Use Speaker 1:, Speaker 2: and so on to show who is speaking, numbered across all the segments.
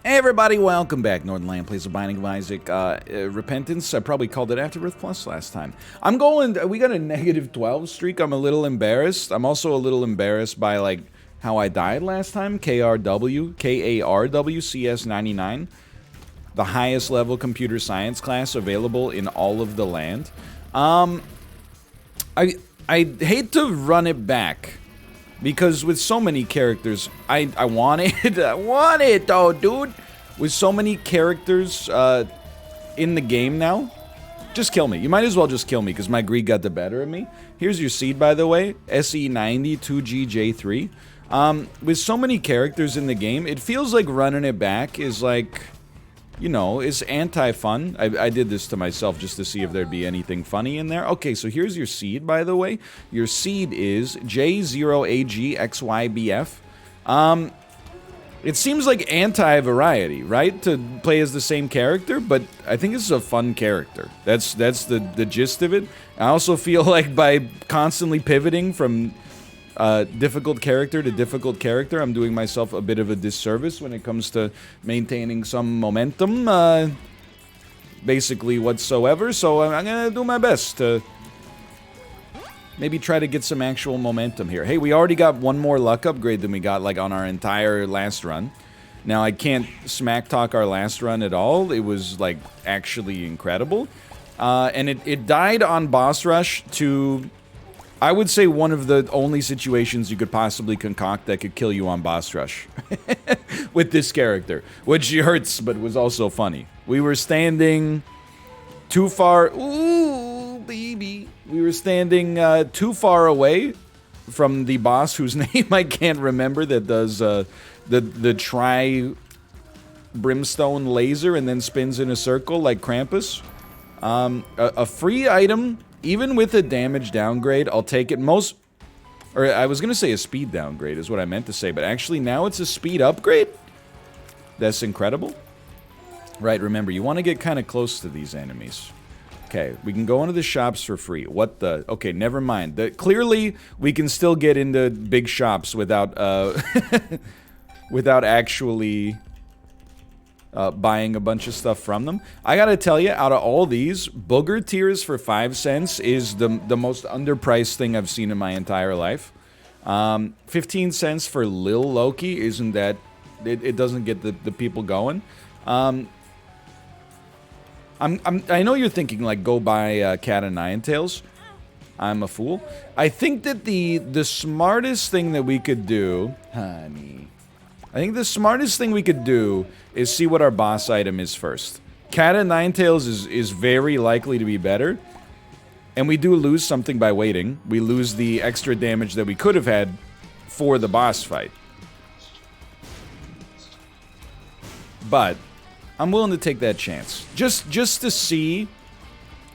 Speaker 1: Hey everybody, welcome back. Northern Land plays The Binding of Isaac. Repentance, I probably called it Afterbirth Plus last time. We got a negative 12 streak. I'm a little embarrassed. I'm also a little embarrassed by, like, how I died last time. KARW, CS99. The highest level computer science class available in all of the land. I hate to run it back. Because with so many characters, I want it. I want it, though, dude. With so many characters in the game now, just kill me. You might as well just kill me, because my greed got the better of me. Here's your seed, by the way. SE90 2GJ3. With so many characters in the game, it feels like running it back is like, you know, it's anti-fun. I did this to myself just to see if there'd be anything funny in there. Okay, so here's your seed, by the way. Your seed is J0AGXYBF. It seems like anti-variety, right? To play as the same character, but I think this is a fun character. That's the gist of it. I also feel like by constantly pivoting from difficult character to difficult character, I'm doing myself a bit of a disservice when it comes to maintaining some momentum, basically whatsoever, so I'm gonna do my best to maybe try to get some actual momentum here. Hey, we already got one more luck upgrade than we got, like, on our entire last run. Now, I can't smack talk our last run at all. It was, like, actually incredible. And it died on boss rush to, I would say, one of the only situations you could possibly concoct that could kill you on boss rush with this character, which hurts but was also funny. We were standing too far. Ooh, baby. We were standing too far away from the boss whose name I can't remember, that does the brimstone laser and then spins in a circle like Krampus. A free item. Even with a damage downgrade, I'll take it. Or I was going to say a speed downgrade is what I meant to say, but actually now it's a speed upgrade? That's incredible. Right, remember, you want to get kind of close to these enemies. Okay, we can go into the shops for free. What the? Okay, never mind. Clearly, we can still get into big shops without, without actually buying a bunch of stuff from them. I gotta tell you, out of all these, Booger Tears for 5 cents is the most underpriced thing I've seen in my entire life. 15 cents for Lil Loki isn't that... It doesn't get the people going. I know you're thinking, like, go buy Cat o' Nine Tails. I'm a fool. I think that the smartest thing that we could do... Honey... I think the smartest thing we could do is see what our boss item is first. Cat o' Nine Tails is very likely to be better. And we do lose something by waiting. We lose the extra damage that we could have had for the boss fight. But I'm willing to take that chance. Just to see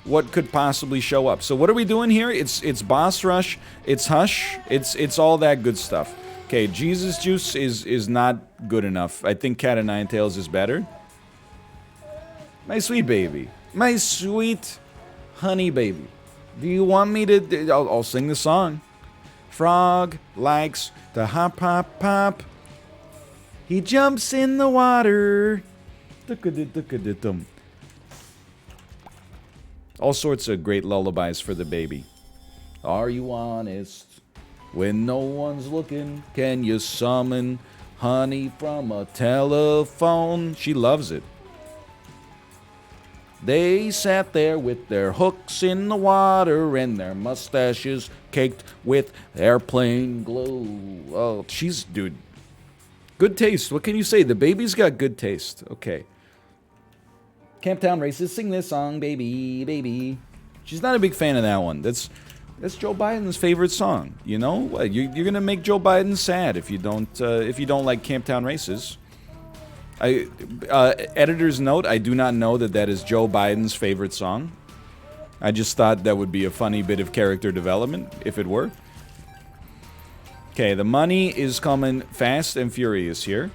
Speaker 1: what could possibly show up. So what are we doing here? It's boss rush, it's hush, it's all that good stuff. Okay, Jesus Juice is not good enough. I think Cat o' Nine Tails is better. My sweet baby. My sweet honey baby. Do you want me to... I'll sing the song. Frog likes to hop, hop, hop. He jumps in the water. All sorts of great lullabies for the baby. Are you honest? When no one's looking, can you summon honey from a telephone? She loves it. They sat there with their hooks in the water and their mustaches caked with airplane glue. Oh, dude. Good taste. What can you say? The baby's got good taste. Okay. Camptown Races, sing this song, baby, baby. She's not a big fan of that one. That's Joe Biden's favorite song. You know, you're gonna make Joe Biden sad if you don't like Camptown Races. Editor's note: I do not know that is Joe Biden's favorite song. I just thought that would be a funny bit of character development if it were. Okay, the money is coming fast and furious here.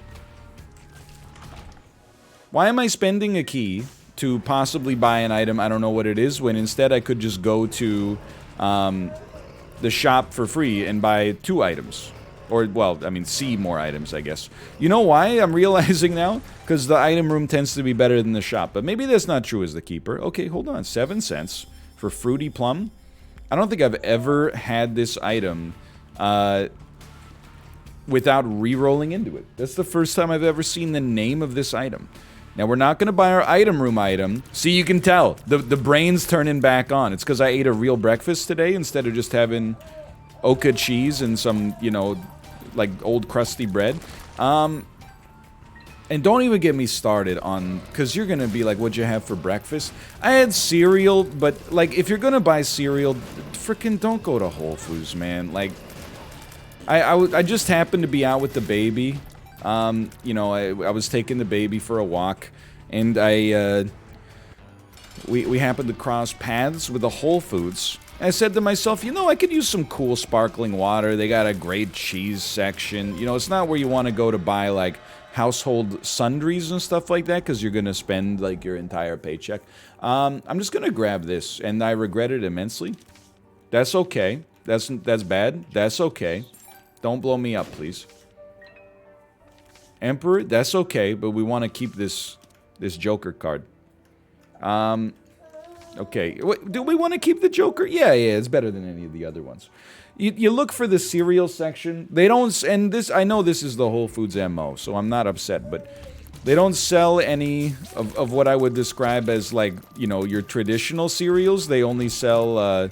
Speaker 1: Why am I spending a key to possibly buy an item? I don't know what it is, when instead I could just go to the shop for free and buy 2 items. Or, well, I mean, see more items, I guess. You know why I'm realizing now? Because the item room tends to be better than the shop. But maybe that's not true as the keeper. Okay, hold on. 7 cents for Fruity Plum. I don't think I've ever had this item without re-rolling into it. That's the first time I've ever seen the name of this item. Now, we're not going to buy our item room item. See, you can tell. The brain's turning back on. It's because I ate a real breakfast today instead of just having Oka cheese and some, you know, like old crusty bread. And don't even get me started on, because you're going to be like, what'd you have for breakfast? I had cereal, but like, if you're going to buy cereal, frickin' don't go to Whole Foods, man. Like, I just happened to be out with the baby. You know, I was taking the baby for a walk, and we happened to cross paths with the Whole Foods. I said to myself, you know, I could use some cool sparkling water. They got a great cheese section. You know, it's not where you want to go to buy, like, household sundries and stuff like that, because you're going to spend, like, your entire paycheck. I'm just going to grab this, and I regret it immensely. That's okay. That's bad. That's okay. Don't blow me up, please. Emperor, that's okay, but we want to keep this Joker card. Okay, do we want to keep the Joker? Yeah, it's better than any of the other ones. You look for the cereal section. They don't, and this, I know this is the Whole Foods MO, so I'm not upset, but they don't sell any of what I would describe as, like, you know, your traditional cereals. They only sell,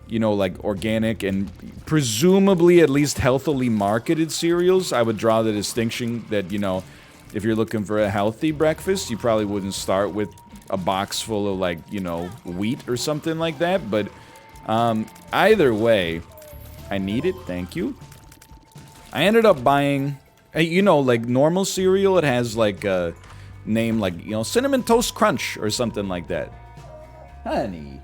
Speaker 1: you know, like organic and presumably at least healthily marketed cereals. I would draw the distinction that, you know, if you're looking for a healthy breakfast, you probably wouldn't start with a box full of, like, you know, wheat or something like that. But either way, I need it. Thank you. I ended up buying, you know, like normal cereal. It has like a name like, you know, Cinnamon Toast Crunch or something like that. Honey.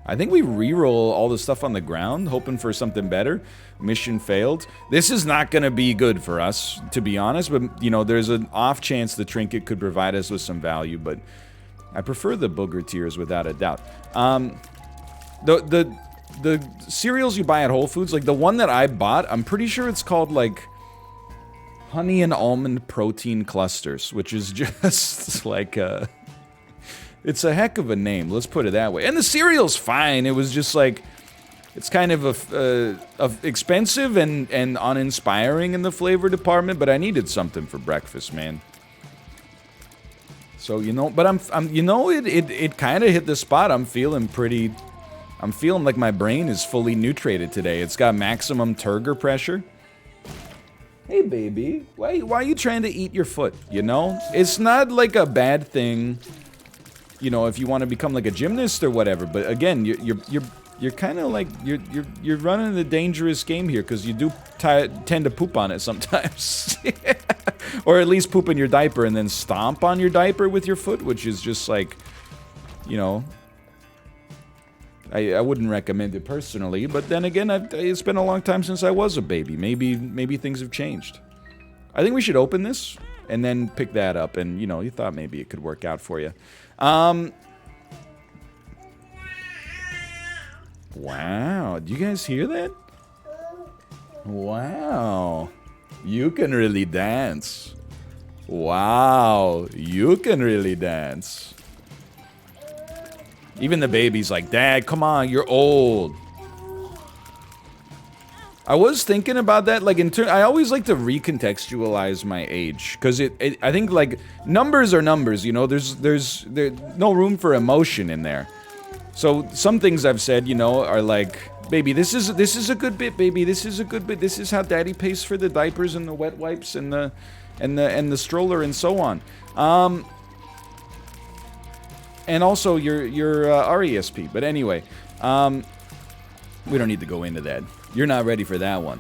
Speaker 1: I think we re-roll all the stuff on the ground, hoping for something better. Mission failed. This is not going to be good for us, to be honest, but, you know, there's an off chance the trinket could provide us with some value, but I prefer the booger tears without a doubt. The cereals you buy at Whole Foods, like the one that I bought, I'm pretty sure it's called, like, honey and almond protein clusters, which is just like it's a heck of a name, let's put it that way. And the cereal's fine. It was just like, it's kind of expensive and uninspiring in the flavor department, but I needed something for breakfast, man. So, you know, but I'm you know, it kind of hit the spot. I'm feeling like my brain is fully nutrated today. It's got maximum turgor pressure. Hey, baby, why are you trying to eat your foot, you know? It's not like a bad thing, you know, if you want to become like a gymnast or whatever, but again, you're kind of like, you're running a dangerous game here, because you do tend to poop on it sometimes. Or at least poop in your diaper and then stomp on your diaper with your foot, which is just like, you know, I wouldn't recommend it personally, but then again, it's been a long time since I was a baby. Maybe things have changed. I think we should open this and then pick that up, and, you know, you thought maybe it could work out for you. Wow, do you guys hear that? Wow, you can really dance. Wow, you can really dance. Even the baby's like, Dad, come on, you're old. I was thinking about that, like, I always like to recontextualize my age, because I think, like, numbers are numbers, you know, there's no room for emotion in there. So some things I've said, you know, are like, baby, this is a good bit, baby, this is a good bit, this is how Daddy pays for the diapers and the wet wipes and the stroller and so on. And also your RESP, but anyway, we don't need to go into that. You're not ready for that one.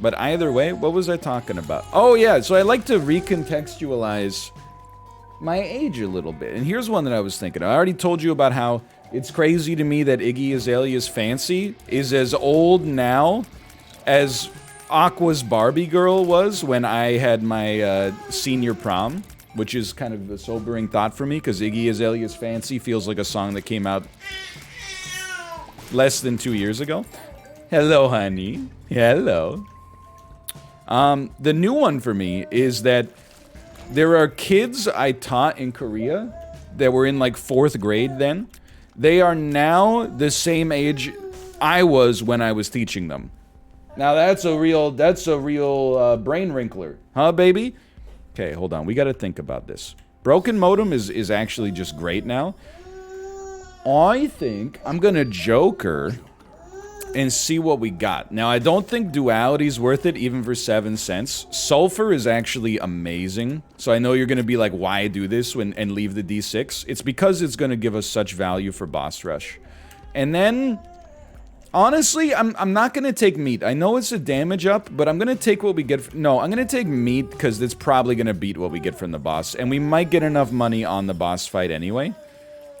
Speaker 1: But either way, what was I talking about? Oh yeah, so I like to recontextualize my age a little bit. And here's one that I was thinking. I already told you about how it's crazy to me that Iggy Azalea's Fancy is as old now as Aqua's Barbie Girl was when I had my senior prom, which is kind of a sobering thought for me, because Iggy Azalea's Fancy feels like a song that came out less than 2 years ago. Hello, honey. Hello. The new one for me is that there are kids I taught in Korea that were in like 4th grade then. They are now the same age I was when I was teaching them. Now that's a real brain wrinkler. Huh, baby? Okay, hold on. We gotta think about this. Broken modem is actually just great now. I think I'm gonna Joker and see what we got. Now, I don't think duality's worth it, even for 7 cents. Sulfur is actually amazing. So I know you're gonna be like, why do this and leave the D6? It's because it's gonna give us such value for boss rush. And then, honestly, I'm not gonna take meat. I know it's a damage up, but I'm gonna take what we get. No, I'm gonna take meat because it's probably gonna beat what we get from the boss. And we might get enough money on the boss fight anyway.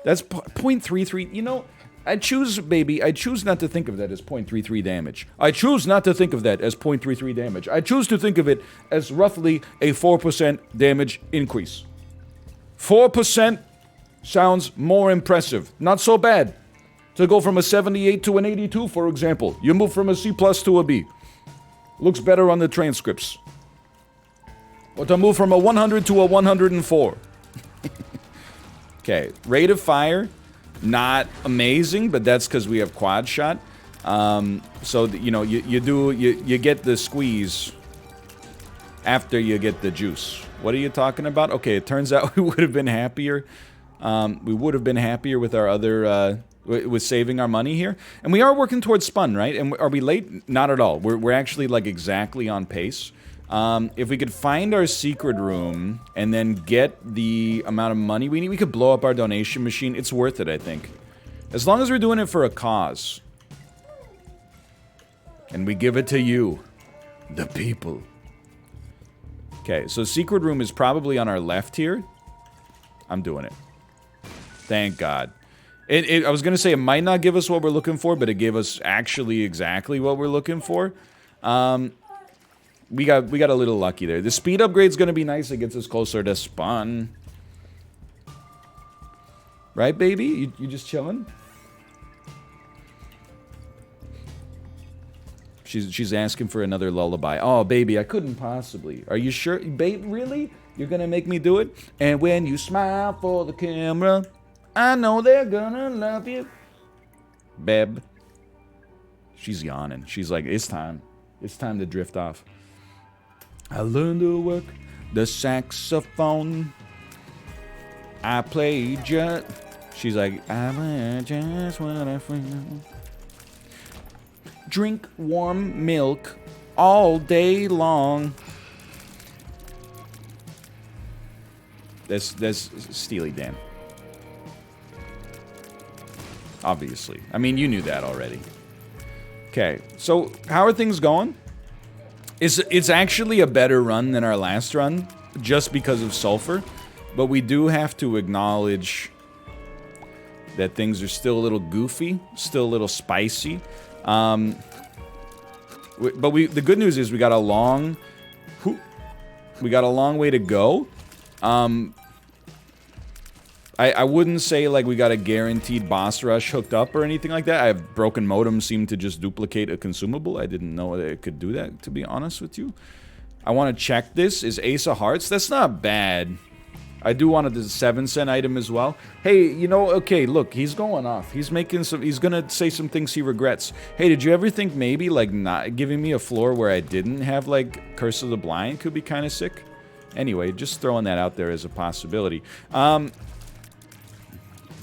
Speaker 1: That's 0.33. You know, I choose not to think of that as 0.33 damage. I choose not to think of that as 0.33 damage. I choose to think of it as roughly a 4% damage increase. 4% sounds more impressive. Not so bad. To go from a 78 to an 82, for example. You move from a C+ to a B. Looks better on the transcripts. Or to move from a 100 to a 104. Okay, rate of fire. Not amazing, but that's because we have quad shot. So, you know, you get the squeeze after you get the juice. What are you talking about? Okay, it turns out we would have been happier. We would have been happier with our other, with saving our money here. And we are working towards spun, right? And are we late? Not at all. We're actually, like, exactly on pace. If we could find our secret room and then get the amount of money we need, we could blow up our donation machine. It's worth it, I think. As long as we're doing it for a cause. And we give it to you, the people. Okay, so secret room is probably on our left here. I'm doing it. Thank God. I was gonna say it might not give us what we're looking for, but it gave us actually exactly what we're looking for. We got a little lucky there. The speed upgrade's gonna be nice. It gets us closer to spawn. Right, baby? You just chilling? She's asking for another lullaby. Oh, baby, I couldn't possibly. Are you sure? Babe, really? You're gonna make me do it? And when you smile for the camera, I know they're gonna love you. Babe. She's yawning. She's like, it's time. It's time to drift off. I learned to work the saxophone. I play just... She's like, I play just what I feel. Drink warm milk all day long. That's Steely Dan. Obviously. I mean, you knew that already. Okay, so how are things going? It's actually a better run than our last run, just because of sulfur. But we do have to acknowledge that things are still a little goofy, still a little spicy. But the good news is we got a long way to go. I wouldn't say like we got a guaranteed boss rush hooked up or anything like that. I have broken modem seem to just duplicate a consumable. I didn't know that it could do that, to be honest with you. I want to check this. Is Ace of Hearts? That's not bad. I do want the 7-cent item as well. Hey, you know, okay, look, he's going off. He's making some, he's gonna say some things he regrets. Hey, did you ever think maybe, like, not giving me a floor where I didn't have, like, Curse of the Blind could be kind of sick? Anyway, just throwing that out there as a possibility.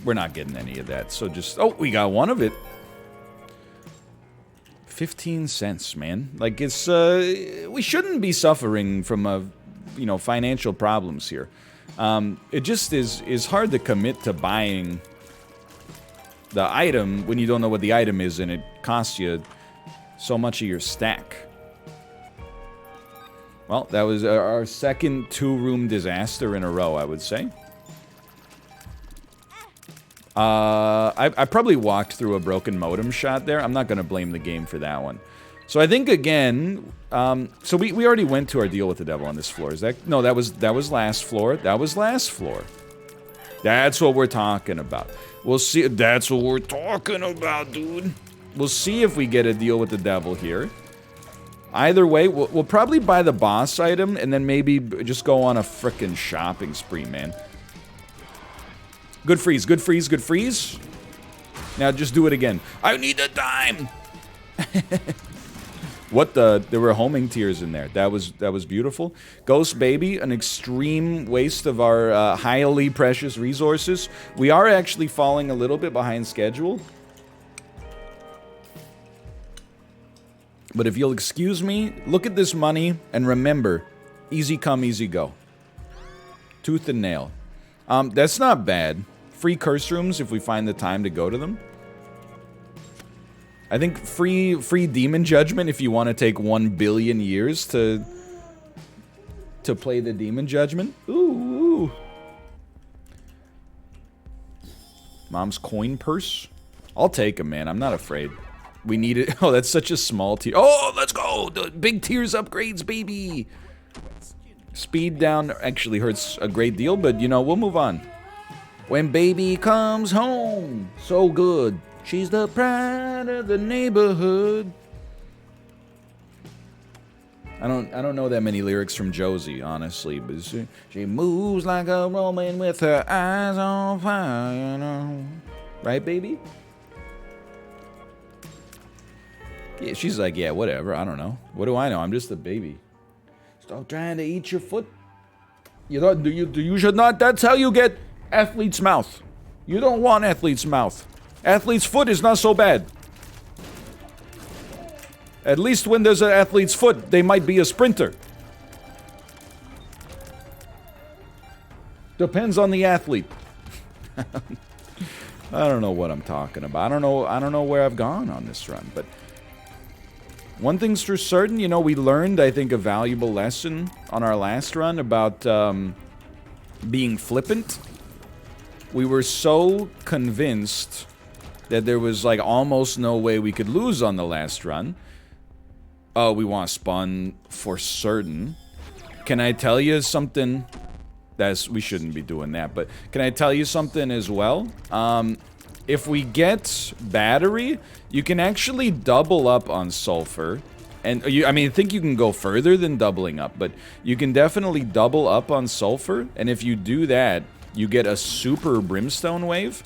Speaker 1: We're not getting any of that, so just... Oh, we got one of it. 15 cents, man. Like, it's, we shouldn't be suffering from, you know, financial problems here. It just is hard to commit to buying the item when you don't know what the item is and it costs you so much of your stack. Well, that was our second 2-room disaster in a row, I would say. I probably walked through a broken modem shot there. I'm not going to blame the game for that one. So I think, again, so we already went to our deal with the devil on this floor. Is that... No, that was last floor. That was last floor. That's what we're talking about. We'll see. That's what we're talking about, dude. We'll see if we get a deal with the devil here. Either way, we'll probably buy the boss item and then maybe just go on a frickin' shopping spree, man. Good freeze, good freeze, good freeze. Now just do it again. I need a dime! What the? There were homing tears in there. That was beautiful. Ghost Baby, an extreme waste of our highly precious resources. We are actually falling a little bit behind schedule. But if you'll excuse me, look at this money and remember, easy come, easy go. Tooth and nail. That's not bad. Free curse rooms if we find the time to go to them. I think free demon judgment if you want to take 1 billion years to play the demon judgment. Ooh. Mom's coin purse. I'll take him, man. I'm not afraid. We need it. Oh, that's such a small tier. Oh, let's go. The big tiers upgrades, baby. Speed down actually hurts a great deal, but you know, we'll move on. When baby comes home, so good. She's the pride of the neighborhood. I don't know that many lyrics from Josie, honestly, but she moves like a woman with her eyes on fire, you know. Right, baby? Yeah, she's like, yeah, whatever, I don't know. What do I know? I'm just a baby. Stop trying to eat your foot. You don't, you should not, that's how you get athlete's mouth. You don't want athlete's mouth. Athlete's foot is not so bad. At least when there's an athlete's foot, they might be a sprinter. Depends on the athlete. I don't know what I'm talking about. I don't know where I've gone on this run, but one thing's for certain, you know, we learned, I think, a valuable lesson on our last run about being flippant. We were so convinced that there was, like, almost no way we could lose on the last run. Oh, we want to spawn for certain. Can I tell you something? We shouldn't be doing that, but can I tell you something as well? If we get battery, you can actually double up on sulfur. And I mean, I think you can go further than doubling up, but you can definitely double up on sulfur. And if you do that, you get a super brimstone wave.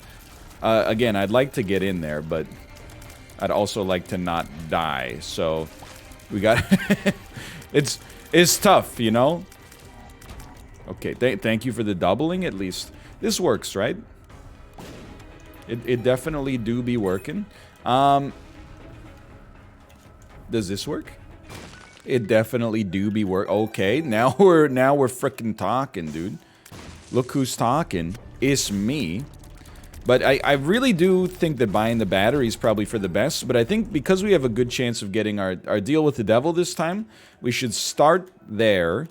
Speaker 1: Again, I'd like to get in there, but I'd also like to not die. So we got it's tough, you know. Okay, thank you for the doubling. At least this works, right? It definitely do be working. Does this work? It definitely do be work. Okay, now we're frickin' talking, dude. Look who's talking. It's me. But I really do think that buying the battery is probably for the best. But I think because we have a good chance of getting our deal with the devil this time, we should start there.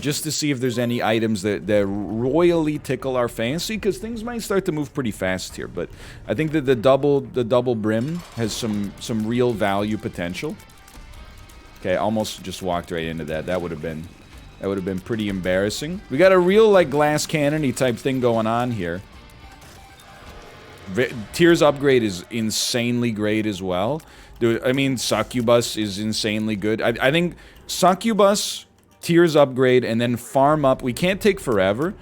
Speaker 1: Just to see if there's any items that royally tickle our fancy, because things might start to move pretty fast here. But I think that the double brim has some real value potential. Okay, I almost just walked right into that. That would have been pretty embarrassing. We got a real like glass cannon-y type thing going on here. Tears upgrade is insanely great as well. Dude, I mean, Succubus is insanely good. I think Succubus, Tears upgrade, and then farm up. We can't take forever,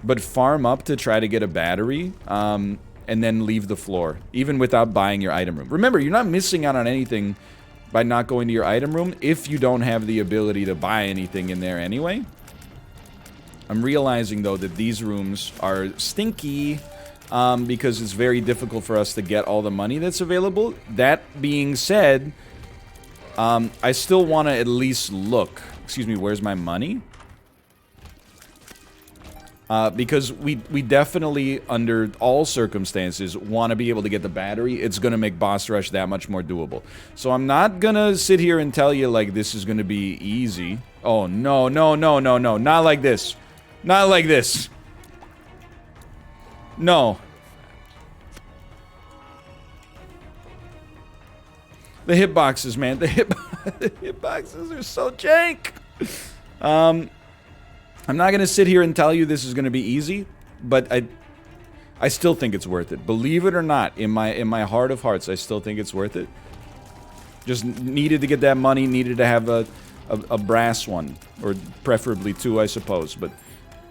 Speaker 1: but farm up to try to get a battery, and then leave the floor, even without buying your item room. Remember, you're not missing out on anything by not going to your item room if you don't have the ability to buy anything in there anyway. I'm realizing, though, that these rooms are stinky, because it's very difficult for us to get all the money that's available. That being said, I still want to at least look. Excuse me, where's my money? Because we definitely, under all circumstances, want to be able to get the battery. It's going to make boss rush that much more doable. So I'm not going to sit here and tell you, like, this is going to be easy. Oh, no, no, no, no, no. Not like this. Not like this. No. The hitboxes, man. The hitboxes are so jank. I'm not gonna sit here and tell you this is gonna be easy, but I still think it's worth it. Believe it or not, in my heart of hearts, I still think it's worth it. Just needed to get that money, needed to have a brass one. Or preferably 2, I suppose, but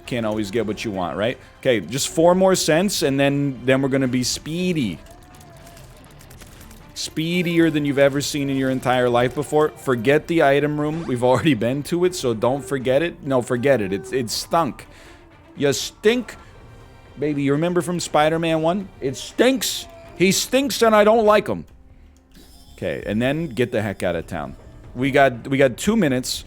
Speaker 1: can't always get what you want, right? Okay, just 4 more cents, and then we're gonna be speedy. Speedier than you've ever seen in your entire life before. Forget the item room. We've already been to it, so don't forget it. No, forget it. It stunk. You stink. Baby, you remember from Spider-Man 1? It stinks. He stinks and I don't like him. Okay, and then get the heck out of town. We got 2 minutes.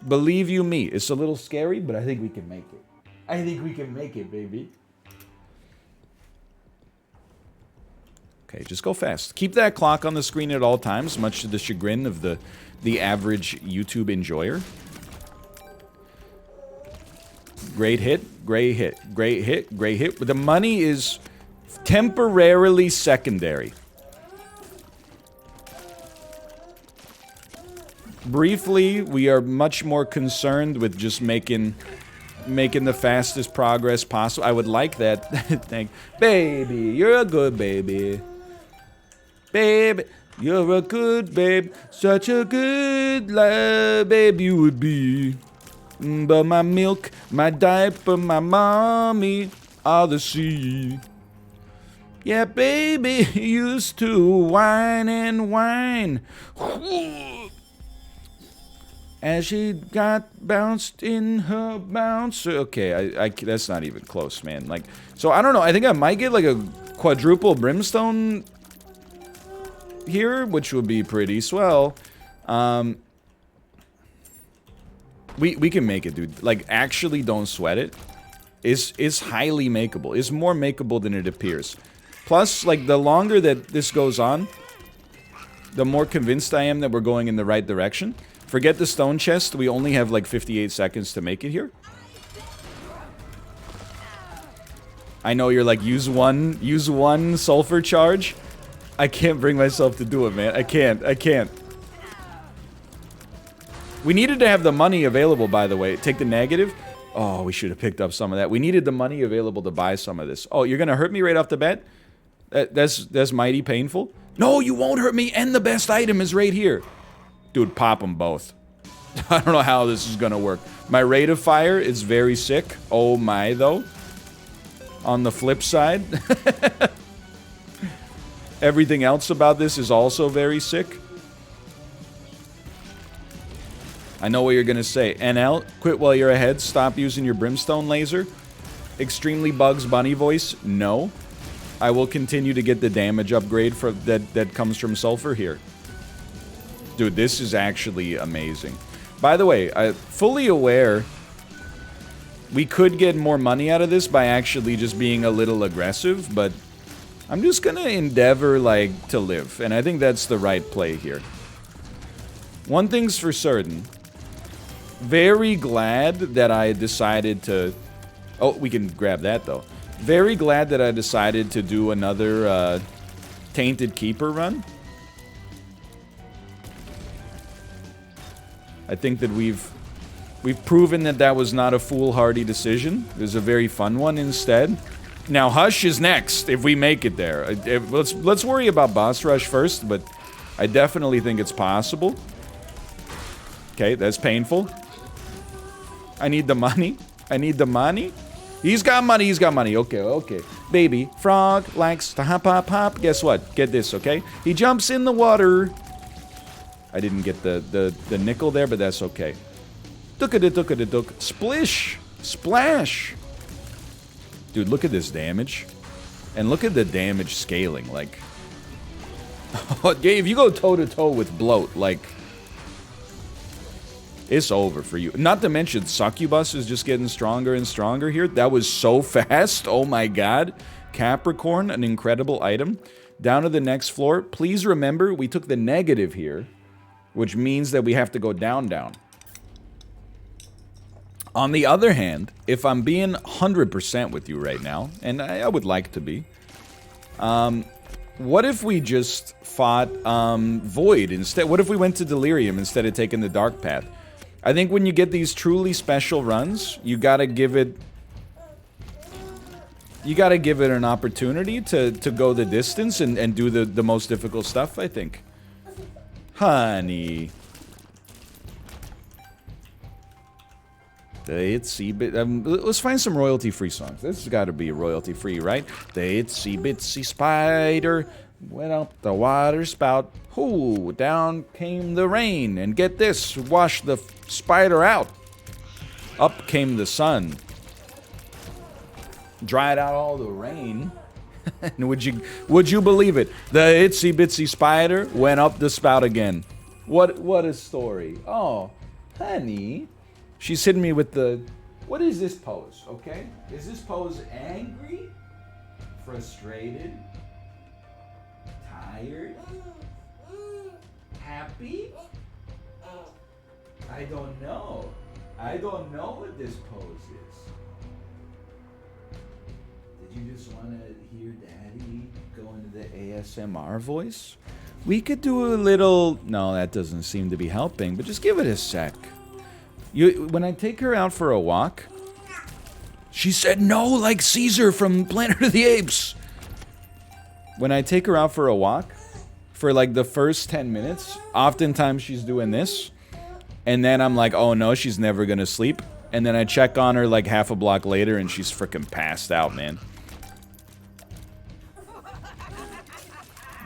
Speaker 1: Believe you me, it's a little scary, but I think we can make it. I think we can make it, baby. Okay, just go fast. Keep that clock on the screen at all times, much to the chagrin of the average YouTube enjoyer. Great hit, great hit, great hit, great hit. But the money is temporarily secondary. Briefly, we are much more concerned with just making the fastest progress possible. I would like that. Thank baby, you're a good baby. Baby, you're a good babe. Such a good babe you would be. But my milk, my diaper, my mommy are the sea. Yeah, baby used to whine and whine. As she got bounced in her bouncer. Okay, I that's not even close, man. Like, so I don't know. I think I might get like a quadruple brimstone here, which would be pretty swell. We can make it, dude. Like, actually, don't sweat it. It's highly makeable. It's more makeable than it appears. Plus, like, the longer that this goes on, the more convinced I am that we're going in the right direction. Forget the stone chest. We only have like 58 seconds to make it here. I know you're like, use one sulfur charge. I can't bring myself to do it, man. I can't. We needed to have the money available, by the way. Take the negative. Oh, we should have picked up some of that. We needed the money available to buy some of this. Oh, you're gonna hurt me right off the bat? That's mighty painful. No, you won't hurt me, and the best item is right here. Dude, pop them both. I don't know how this is gonna work. My rate of fire is very sick. Oh my, though. On the flip side, everything else about this is also very sick. I know what you're gonna say. NL, quit while you're ahead. Stop using your brimstone laser. Extremely Bugs Bunny voice. No. I will continue to get the damage upgrade that comes from sulfur here. Dude, this is actually amazing. By the way, I'm fully aware we could get more money out of this by actually just being a little aggressive, but I'm just gonna endeavor, like, to live, and I think that's the right play here. One thing's for certain. Very glad that I decided to... Oh, we can grab that, though. Very glad that I decided to do another, Tainted Keeper run. I think that we've proven that that was not a foolhardy decision. It was a very fun one instead. Now, Hush is next, if we make it there. Let's worry about Boss Rush first, but I definitely think it's possible. Okay, that's painful. I need the money. I need the money. He's got money, he's got money. Okay, okay. Baby frog likes to hop, hop, hop. Guess what? Get this, okay? He jumps in the water. I didn't get the nickel there, but that's okay. Duck-a-da-duck-a-da-duck. Splish! Splash! Dude, look at this damage. And look at the damage scaling, like... if you go toe-to-toe with Bloat, like... It's over for you. Not to mention, Succubus is just getting stronger and stronger here. That was so fast. Oh my god. Capricorn, an incredible item. Down to the next floor. Please remember, we took the negative here, which means that we have to go down, down. On the other hand, if I'm being 100% with you right now, and I would like to be, what if we just fought Void instead? What if we went to Delirium instead of taking the Dark Path? I think when you get these truly special runs, you gotta give it you gotta give it an opportunity to go the distance and do the most difficult stuff, I think. Honey. The itsy bit. Let's find some royalty-free songs. This has got to be royalty-free, right? The itsy bitsy spider went up the water spout. Ooh, down came the rain, and get this, washed the spider out. Up came the sun, dried out all the rain. And would you believe it? The itsy bitsy spider went up the spout again. What a story! Oh, honey. She's hitting me with the... What is this pose, okay? Is this pose angry? Frustrated? Tired? Happy? I don't know. I don't know what this pose is. Did you just want to hear Daddy go into the ASMR voice? We could do a little... No, that doesn't seem to be helping, but just give it a sec. When I take her out for a walk, she said no, like Caesar from Planet of the Apes. When I take her out for a walk, for like the first 10 minutes, oftentimes she's doing this. And then I'm like, oh no, she's never gonna sleep. And then I check on her like half a block later and she's freaking passed out, man.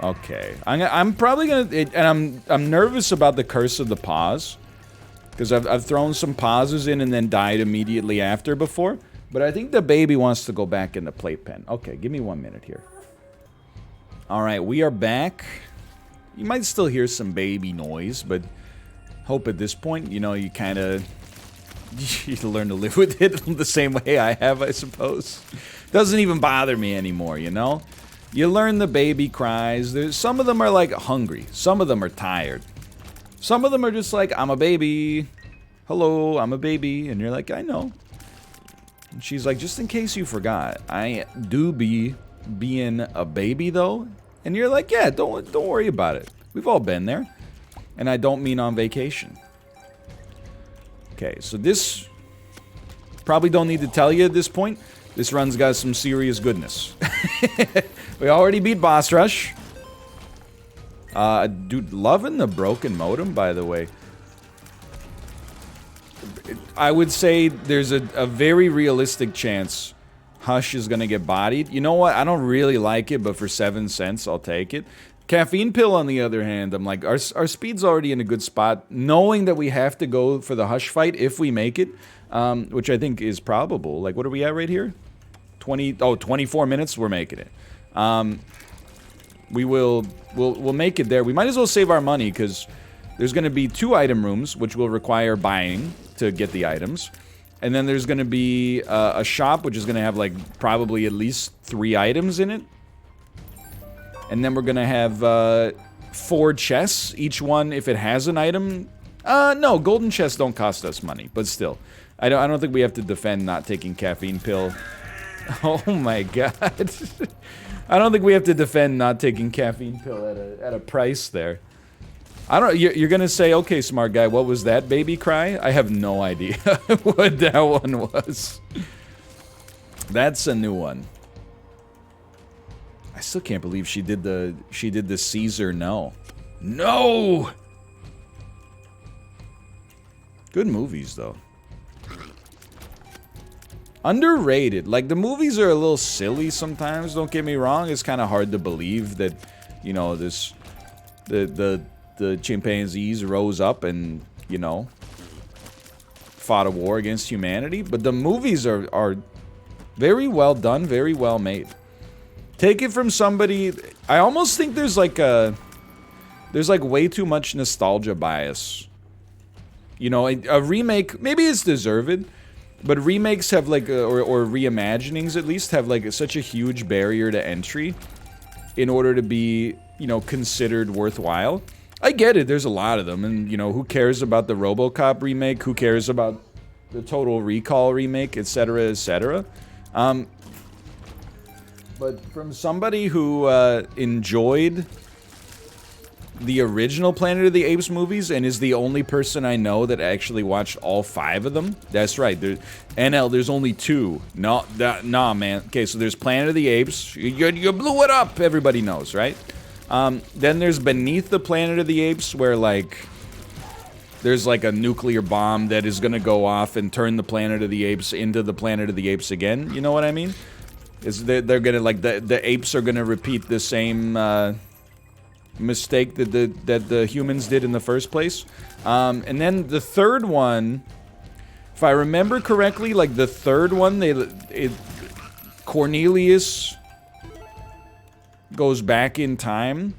Speaker 1: Okay, I'm probably gonna, and I'm nervous about the curse of the pause. Because I've thrown some pauses in and then died immediately after before. But I think the baby wants to go back in the playpen. Okay, give me 1 minute here. Alright, we are back. You might still hear some baby noise, but hope at this point, you know, you kind of... You learn to live with it the same way I have, I suppose. Doesn't even bother me anymore, you know? You learn the baby cries. Some of them are like hungry. Some of them are tired. Some of them are just like, I'm a baby. Hello, I'm a baby. And you're like, I know. And she's like, just in case you forgot, I do be being a baby though. And you're like, yeah, don't worry about it. We've all been there. And I don't mean on vacation. Okay, so this... Probably don't need to tell you at this point. This run's got some serious goodness. We already beat Boss Rush. Dude, loving the broken modem, by the way. I would say there's a very realistic chance Hush is gonna get bodied. You know what? I don't really like it, but for 7 cents, I'll take it. Caffeine Pill, on the other hand, I'm like, our speed's already in a good spot. Knowing that we have to go for the Hush fight if we make it, which I think is probable. Like, what are we at right here? 24 minutes, we're making it. We'll make it there. We might as well save our money because there's going to be 2 item rooms, which will require buying to get the items. And then there's going to be a shop, which is going to have like probably at least 3 items in it. And then we're going to have 4 chests, each one if it has an item. No, golden chests don't cost us money, but still. I don't think we have to defend not taking Caffeine Pill. Oh my god. I don't think we have to defend not taking Caffeine Pill at a price there. I don't. You're gonna say, okay, smart guy, what was that baby cry? I have no idea what that one was. That's a new one. I still can't believe she did the Caesar no. No. Good movies though. Underrated. Like, the movies are a little silly sometimes, don't get me wrong. It's kind of hard to believe that, you know, the chimpanzees rose up and, you know, fought a war against humanity. But the movies are very well done, very well made. Take it from somebody... I almost think there's like way too much nostalgia bias. You know, a remake, maybe it's deserved. But remakes have like, or reimaginings at least, have like such a huge barrier to entry in order to be, you know, considered worthwhile. I get it, there's a lot of them, and you know, who cares about the RoboCop remake? Who cares about the Total Recall remake, etc., etc.? But from somebody who enjoyed the original Planet of the Apes movies and is the only person I know that actually watched all 5 of them. That's right. NL, there's only 2. No, nah, man. Okay, so there's Planet of the Apes. You blew it up. Everybody knows, right? Then there's Beneath the Planet of the Apes, where, like, there's, like, a nuclear bomb that is gonna go off and turn the Planet of the Apes into the Planet of the Apes again. You know what I mean? They're gonna, like, the apes are gonna repeat the same, mistake that the humans did in the first place. And then the third one, if I remember correctly, like the third one, Cornelius goes back in time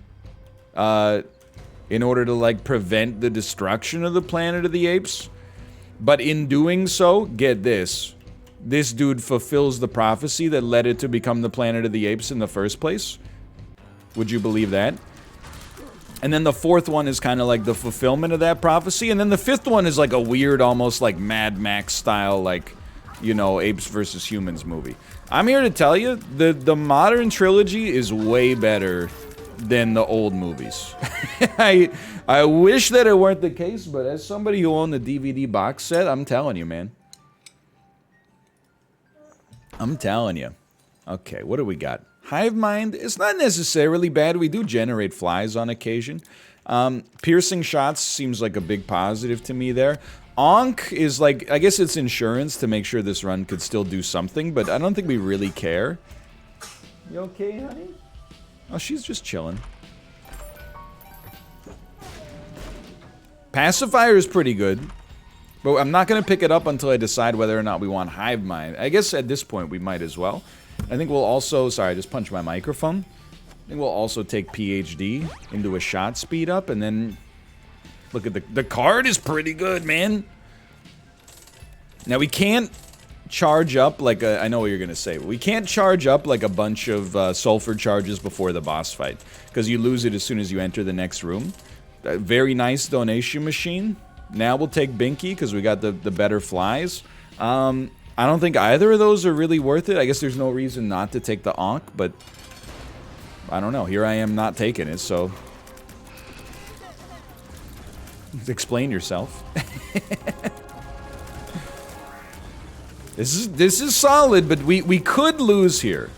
Speaker 1: in order to, like, prevent the destruction of the Planet of the Apes. But in doing so, get this dude fulfills the prophecy that led it to become the Planet of the Apes in the first place. Would you believe that? And then the fourth one is kind of like the fulfillment of that prophecy. And then the fifth one is like a weird, almost like Mad Max style, like, you know, apes versus humans movie. I'm here to tell you, the modern trilogy is way better than the old movies. I wish that it weren't the case, but as somebody who owned the DVD box set, I'm telling you, man. I'm telling you. Okay, what do we got? Hive mind is not necessarily bad. We do generate flies on occasion. Piercing shots seems like a big positive to me there. Onk is like, I guess it's insurance to make sure this run could still do something, but I don't think we really care. You okay, honey? Oh, she's just chilling. Pacifier is pretty good, but I'm not going to pick it up until I decide whether or not we want hive mind. I guess at this point we might as well. I think we'll also, sorry, I just punched my microphone. I think we'll also take PhD into a shot speed up, and then look at the card is pretty good, man. Now we can't charge up like a, I know what you're gonna say, but we can't charge up like a bunch of sulfur charges before the boss fight, because you lose it as soon as you enter the next room. Very nice donation machine. Now we'll take Binky because we got the better flies. I don't think either of those are really worth it. I guess there's no reason not to take the Ankh, but I don't know. Here I am not taking it, so explain yourself. This is solid, but we could lose here.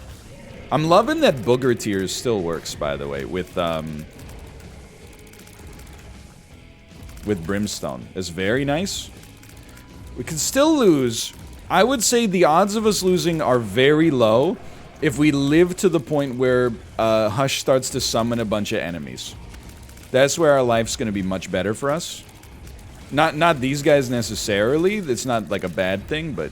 Speaker 1: I'm loving that Booger Tears still works, by the way, with Brimstone. It's very nice. We could still lose. I would say the odds of us losing are very low if we live to the point where Hush starts to summon a bunch of enemies. That's where our life's going to be much better for us. Not these guys necessarily. It's not like a bad thing, but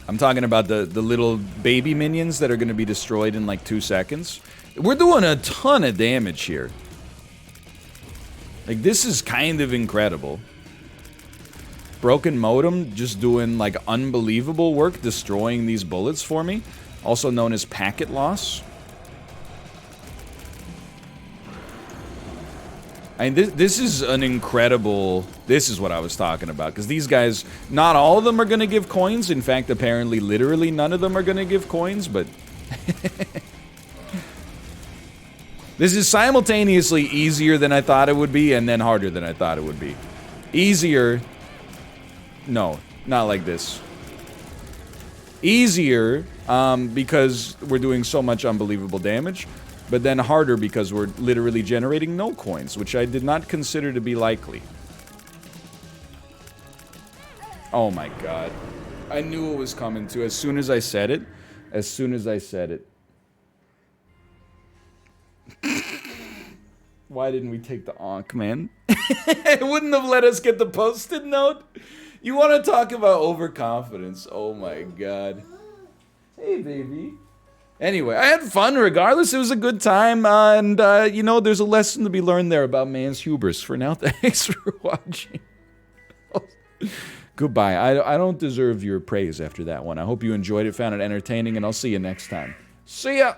Speaker 1: I'm talking about the little baby minions that are going to be destroyed in like 2 seconds. We're doing a ton of damage here. Like, this is kind of incredible. Broken Modem just doing, like, unbelievable work destroying these bullets for me. Also known as packet loss. I mean, this is an incredible... This is what I was talking about. Because these guys, not all of them are going to give coins. In fact, apparently, literally none of them are going to give coins, but... This is simultaneously easier than I thought it would be, and then harder than I thought it would be. Easier... No, not like this. Easier, because we're doing so much unbelievable damage, but then harder because we're literally generating no coins, which I did not consider to be likely. Oh my god. I knew it was coming too, as soon as I said it. As soon as I said it. Why didn't we take the Ankh, man? It wouldn't have let us get the post-it note. You want to talk about overconfidence? Oh my god. Hey, baby. Anyway, I had fun regardless. It was a good time. And, you know, there's a lesson to be learned there about man's hubris. For now, thanks for watching. Goodbye. I don't deserve your praise after that one. I hope you enjoyed it, found it entertaining, and I'll see you next time. See ya!